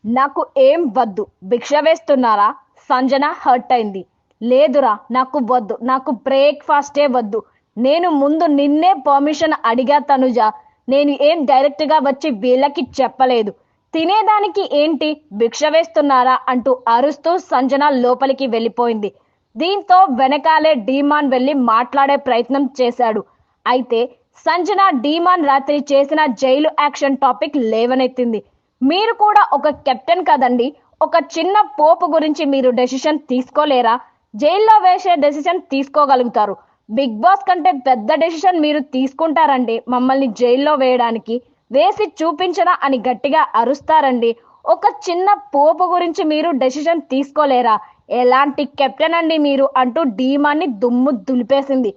నాకు ఏం వద్దు. భిక్ష వేస్తున్నారా? సంజన హర్ట్ అయింది. లేదురా, నాకు వద్దు. నాకు బ్రేక్‌ఫాస్టే వద్దు. నేను ముందు నిన్నే పర్మిషన్ అడిగా తనుజ. నేను ఏం డైరెక్ట్‌గా వచ్చి వీళ్ళకి చెప్పలేదు. తినేదానికి ఏంటి? భిక్ష వేస్తున్నారా అంటూ అరుస్తూ సంజన లోపలికి వెళ్ళిపోయింది. దీంతో వెనకాలే డీమాన్ వెళ్ళి మాట్లాడే ప్రయత్నం చేశాడు. అయితే సంజన డీమాన్ రాత్రి చేసిన జైలు యాక్షన్ టాపిక్ లేవనెత్తింది. మీరు కూడా ఒక కెప్టెన్ కదండి. ఒక చిన్న పోపు గురించి మీరు డెసిషన్ తీసుకోలేరా? జైల్లో వేసే డెసిషన్ తీసుకోగలుగుతారు. బిగ్ బాస్ కంటే పెద్ద డెసిషన్ మీరు తీసుకుంటారండి. మమ్మల్ని జైల్లో వేయడానికి వేసి చూపించరా అని గట్టిగా అరుస్తారండి. ఒక చిన్న పోపు గురించి మీరు డెసిషన్ తీసుకోలేరా? ఎలాంటి కెప్టెన్ అండి మీరు అంటూ డీమాన్ని దుమ్ము దులిపేసింది.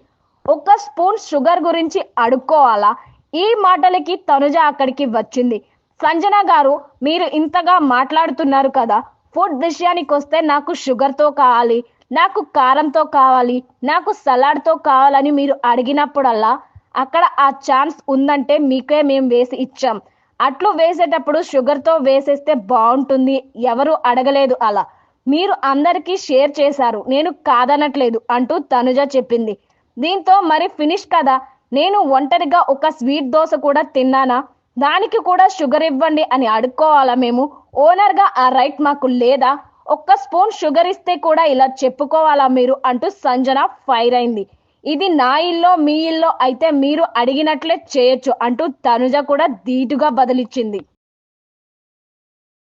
ఒక స్పూన్ షుగర్ గురించి అడుక్కోవాలా? ఈ మాటలకి తనుజ అక్కడికి వచ్చింది. సంజన గారు, మీరు ఇంతగా మాట్లాడుతున్నారు కదా, ఫుడ్ విషయానికి వస్తే నాకు షుగర్తో కావాలి, నాకు కారంతో కావాలి, నాకు సలాడ్తో కావాలని మీరు అడిగినప్పుడల్లా అక్కడ ఆ ఛాన్స్ ఉందంటే మీకే మేము వేసి ఇచ్చాం. అట్లు వేసేటప్పుడు షుగర్తో వేసేస్తే బాగుంటుంది. ఎవరు అడగలేదు అలా. మీరు అందరికీ షేర్ చేశారు. నేను కాదనట్లేదు అంటూ తనుజ చెప్పింది. దీంతో మరి ఫినిష్ కదా. నేను ఒంటరిగా ఒక స్వీట్ దోశ కూడా తిన్నానా? దానికి కూడా షుగర్ ఇవ్వండి అని అడుక్కోవాలా మేము? ఓనర్గా ఆ రైట్ మాకు లేదా? ఒక్క స్పూన్ షుగర్ ఇస్తే కూడా ఇలా చెప్పుకోవాలా మీరు అంటూ సంజన ఫైర్ అయింది. ఇది నా ఇల్లో మీ ఇల్లో అయితే మీరు అడిగినట్లే చేయొచ్చు అంటూ తనుజ కూడా ధీటుగా బదిలిచ్చింది.